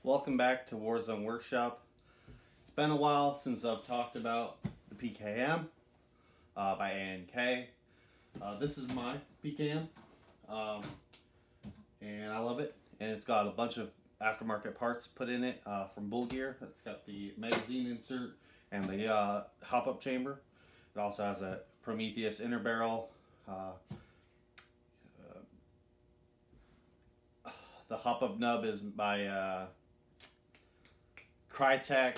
Welcome back to Warzone Workshop. It's been a while since I've talked about the PKM by A&K. This is my PKM, and I love it. And it's got a bunch of aftermarket parts put in it from bullgear. It's got the magazine insert and the hop-up chamber. It also has a Prometheus inner barrel. The hop-up nub is by Crytek.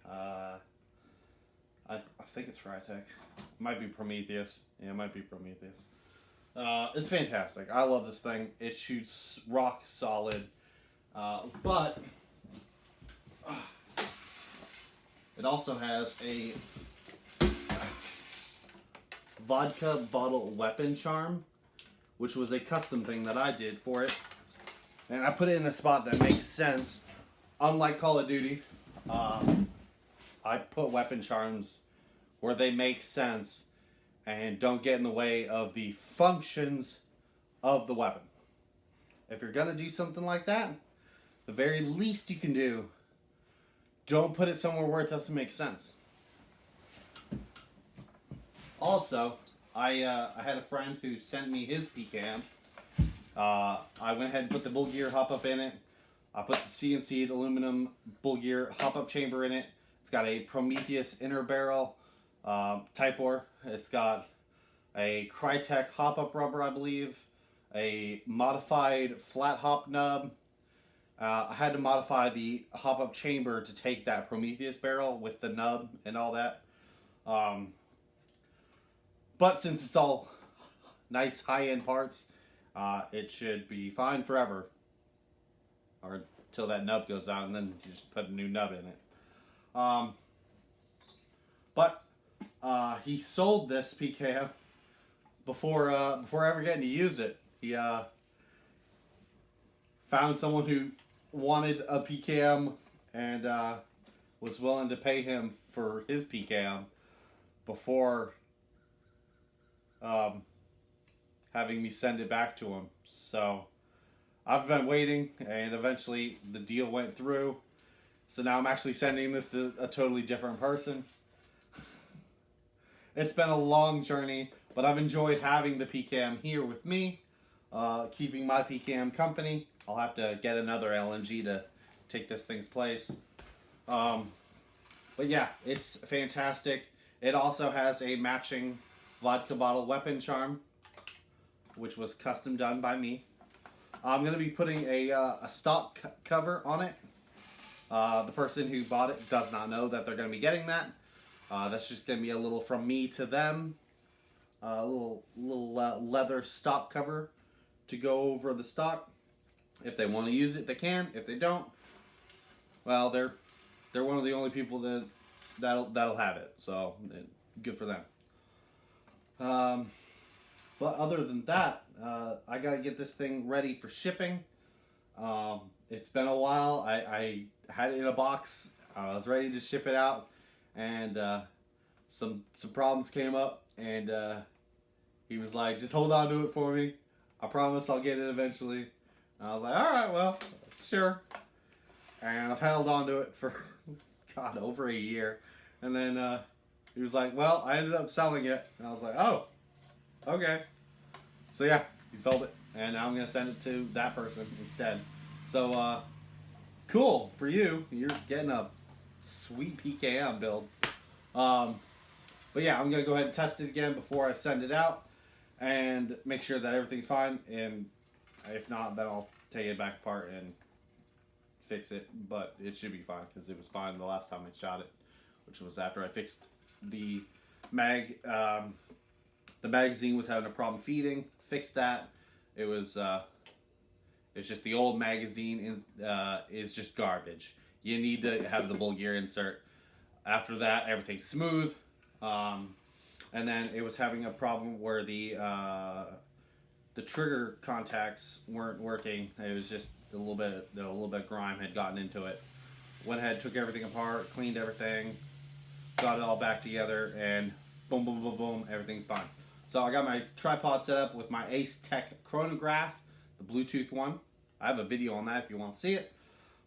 I think it's Crytek. It might be Prometheus. Yeah, it might be Prometheus. It's fantastic. I love this thing. It shoots rock solid. But it also has a vodka bottle weapon charm, which was a custom thing that I did for it. And I put it in a spot that makes sense. Unlike Call of Duty, I put weapon charms where they make sense and don't get in the way of the functions of the weapon. If you're going to do something like that, the very least you can do, don't put it somewhere where it doesn't make sense. Also, I had a friend who sent me his PKM. I went ahead and put the bullgear hop-up in it. I put the CNC'd aluminum bullgear hop-up chamber in it. It's got a Prometheus inner barrel Type bore. It's got a Crytek hop-up rubber, I believe. A modified flat hop nub. I had to modify the hop-up chamber to take that Prometheus barrel with the nub and all that. But since it's all nice high-end parts, it should be fine forever. Or until that nub goes out, and then you just put a new nub in it. But he sold this PKM before ever getting to use it. He found someone who wanted a PKM and was willing to pay him for his PKM before having me send it back to him. So I've been waiting, and eventually the deal went through. So now I'm actually sending this to a totally different person. It's been a long journey, but I've enjoyed having the PKM here with me, keeping my PKM company. I'll have to get another LMG to take this thing's place. But yeah, it's fantastic. It also has a matching vodka bottle weapon charm, which was custom done by me. I'm going to be putting a stock cover on it. The person who bought it does not know that they're going to be getting that. That's just going to be a little from me to them. A little leather stock cover to go over the stock. If they want to use it, they can. If they don't, well, they're one of the only people that'll have it. So good for them. But other than that, I gotta get this thing ready for shipping. It's been a while. I had it in a box. I was ready to ship it out, and some problems came up, and he was like, "Just hold on to it for me. I promise I'll get it eventually." And I was like, "All right, well, sure." And I've held on to it for God, over a year, and then he was like, "Well, I ended up selling it," and I was like, "Oh, okay." So yeah, he sold it, and now I'm gonna send it to that person instead. So cool for you. You're getting a sweet PKM build. But yeah, I'm gonna go ahead and test it again before I send it out, and make sure that everything's fine. And if not, then I'll take it back apart and fix it. But it should be fine because it was fine the last time I shot it, which was after I fixed the mag. The magazine was having a problem feeding. Fixed that. It was it's just the old magazine is just garbage. You need to have the bullgear insert. After that, everything's smooth. And then it was having a problem where the trigger contacts weren't working. It was just a little bit of grime had gotten into it. Went ahead, took everything apart, cleaned everything, got it all back together, and boom, boom, boom, boom, everything's fine. So I got my tripod set up with my Ace Tech chronograph, the Bluetooth one. I have a video on that if you want to see it.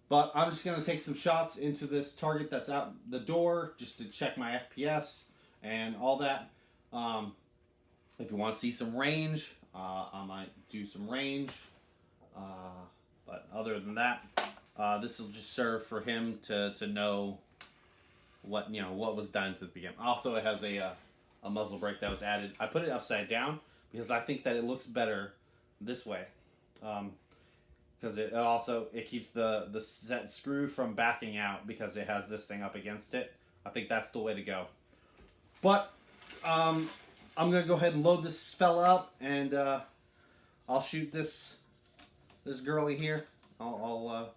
But I'm just going to take some shots into this target that's out the door just to check my FPS and all that. If you want to see some range, I might do some range. But other than that, this will just serve for him to know what was done to the beginning. Also, it has a muzzle brake that was added. I put it upside down because I think that it looks better this way. Because it keeps the set screw from backing out because it has this thing up against it. I think that's the way to go. But I'm gonna go ahead and load this fella up, and I'll shoot this girlie here. I'll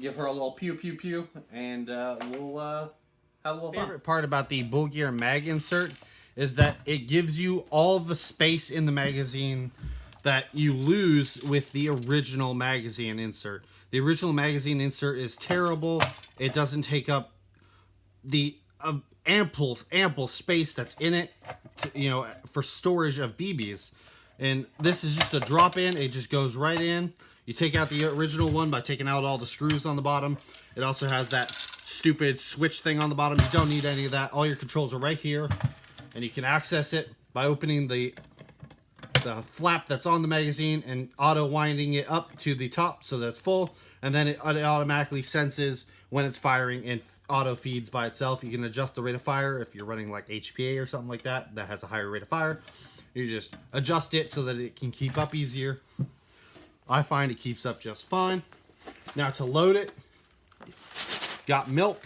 give her a little pew pew pew, and we'll have a little fun. Favorite part about the bullgear mag insert is that it gives you all the space in the magazine that you lose with the original magazine insert. The original magazine insert is terrible. It doesn't take up the ample space that's in it, for storage of BBs. And this is just a drop in. It just goes right in. You take out the original one by taking out all the screws on the bottom. It also has that stupid switch thing on the bottom. You don't need any of that. All your controls are right here, and you can access it by opening the flap that's on the magazine and auto winding it up to the top so that's full, and then it automatically senses when it's firing and auto feeds by itself. You can adjust the rate of fire if you're running like HPA or something like that has a higher rate of fire. You just adjust it so that it can keep up easier. I find it keeps up just fine. Now to load it, got milk.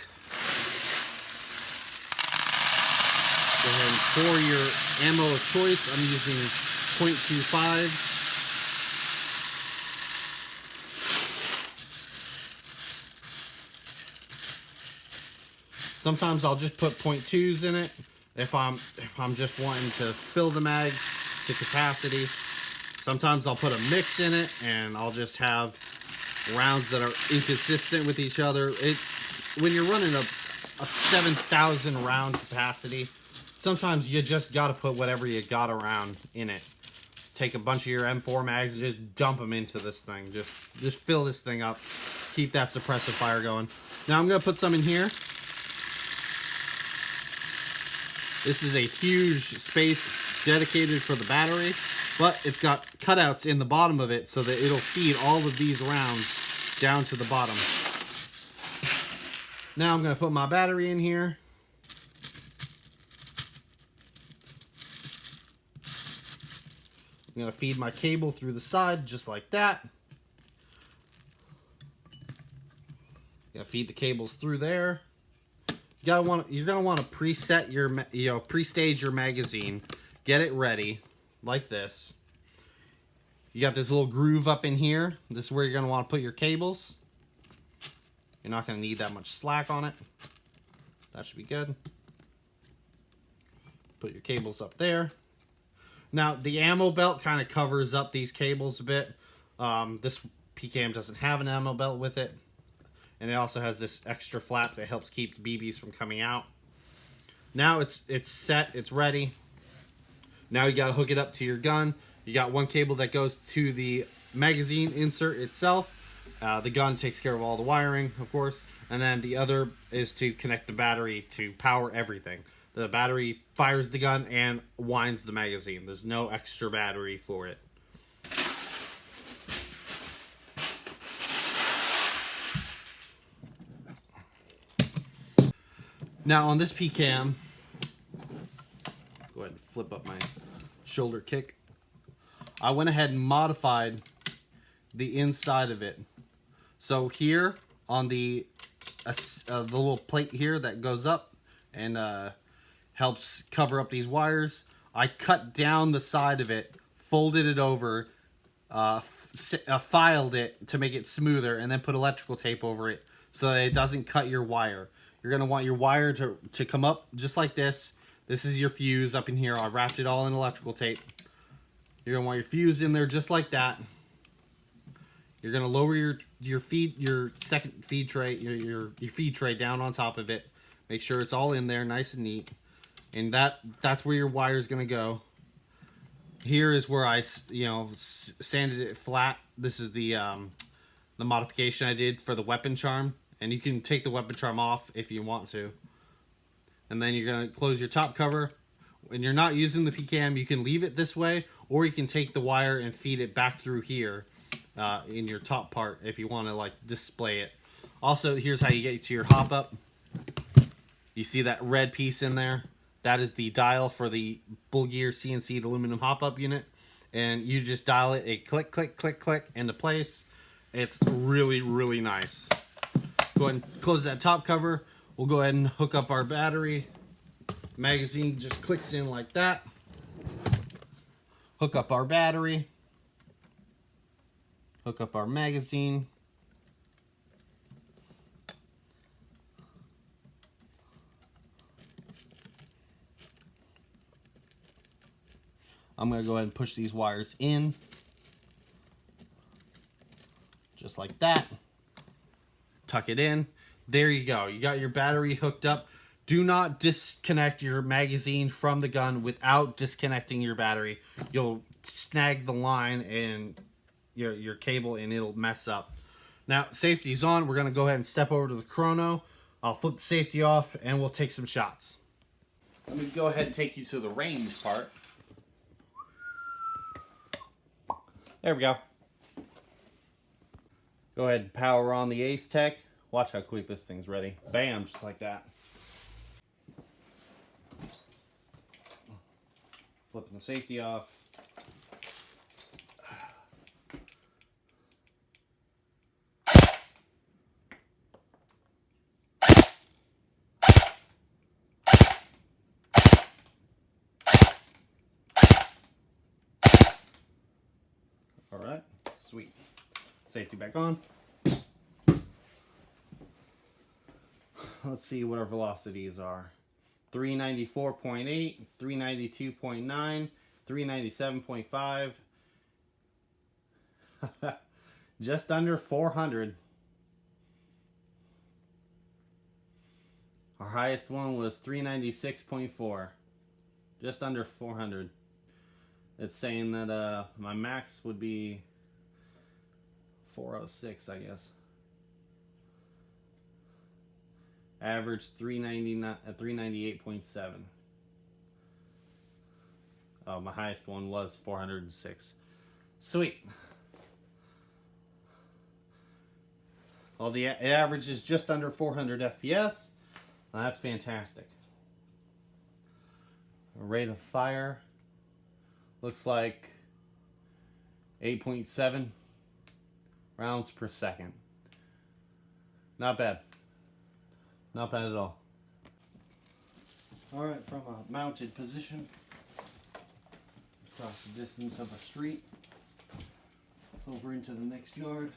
Go ahead and pour your ammo of choice. I'm using .25. Sometimes I'll just put .2s in it if I'm just wanting to fill the mag to capacity. Sometimes I'll put a mix in it, and I'll just have rounds that are inconsistent with each other. When you're running a 7,000 round capacity, sometimes you just got to put whatever you got around in it. Take a bunch of your M4 mags and just dump them into this thing. Just fill this thing up. Keep that suppressive fire going. Now I'm going to put some in here. This is a huge space dedicated for the battery, but it's got cutouts in the bottom of it so that it'll feed all of these rounds down to the bottom. Now I'm going to put my battery in here. I'm going to feed my cable through the side just like that. Going to feed the cables through there. You're going to want to preset your pre-stage your magazine. Get it ready like this. You got this little groove up in here. This is where you're going to want to put your cables. You're not going to need that much slack on it. That should be good. Put your cables up there. Now, the ammo belt kind of covers up these cables a bit. This PKM doesn't have an ammo belt with it. And it also has this extra flap that helps keep the BBs from coming out. Now it's set, it's ready. Now you got to hook it up to your gun. You got one cable that goes to the magazine insert itself. The gun takes care of all the wiring, of course. And then the other is to connect the battery to power everything. The battery fires the gun and winds the magazine. There's no extra battery for it. Now on this PKM, go ahead and flip up my shoulder kick. I went ahead and modified the inside of it. So here on the little plate here that goes up and helps cover up these wires, I cut down the side of it, folded it over, filed it to make it smoother, and then put electrical tape over it so that it doesn't cut your wire. You're going to want your wire to come up just like this. This is your fuse up in here. I wrapped it all in electrical tape. You're going to want your fuse in there just like that. You're going to lower your second feed tray, your feed tray down on top of it. Make sure it's all in there nice and neat. And that's where your wire is going to go. Here is where I sanded it flat. This is the the modification I did for the weapon charm. And you can take the weapon charm off if you want to. And then you're going to close your top cover. When you're not using the PKM, you can leave it this way, or you can take the wire and feed it back through here in your top part if you want to like display it. Also, here's how you get to your hop up. You see that red piece in there? That is the dial for the bullgear CNC aluminum hop up unit. And you just dial it, a click, click, click, click into place. It's really, really nice. Go ahead and close that top cover. We'll go ahead and hook up our battery. Magazine just clicks in like that. Hook up our battery. Hook up our magazine. I'm going to go ahead and push these wires in. Just like that. Tuck it in. There you go. You got your battery hooked up. Do not disconnect your magazine from the gun without disconnecting your battery. You'll snag the line and your cable and it'll mess up. Now, safety's on. We're going to go ahead and step over to the chrono. I'll flip the safety off and we'll take some shots. Let me go ahead and take you to the range part. There we go. Go ahead and power on the Ace Tech. Watch how quick this thing's ready. Bam, just like that. Flipping the safety off. All right, sweet. Safety back on. Let's see what our velocities are. 394.8, 392.9, 397.5. Just under 400. Our highest one was 396.4. Just under 400. It's saying that my max would be 406, I guess. Average 398.7. Oh, my highest one was 406. Sweet. Well, the average is just under 400 FPS. Well, that's fantastic. Rate of fire looks like 8.7 rounds per second. Not bad. Not bad at all. Alright, from a mounted position, across the distance of a street, over into the next yard.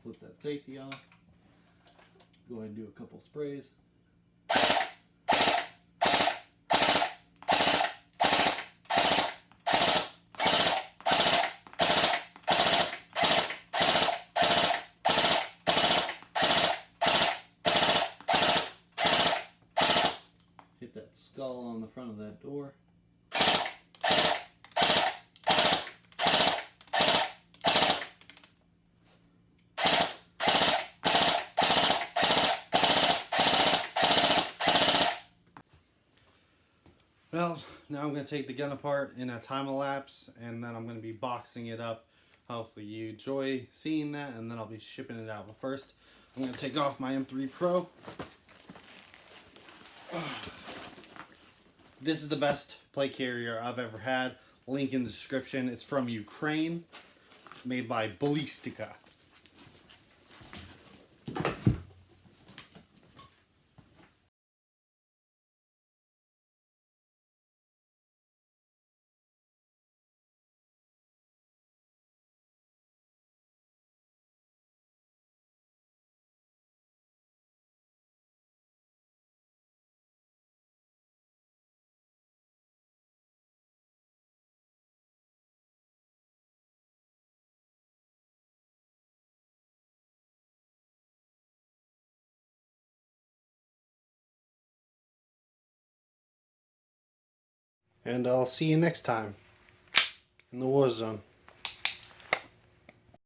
Flip that safety off. Go ahead and do a couple sprays. Hit that skull on the front of that door. Well, now I'm going to take the gun apart in a time-lapse, and then I'm going to be boxing it up. Hopefully you enjoy seeing that, and then I'll be shipping it out. But first, I'm going to take off my M3 Pro. This is the best plate carrier I've ever had. Link in the description. It's from Ukraine, made by Ballistica. And I'll see you next time. in the war zone.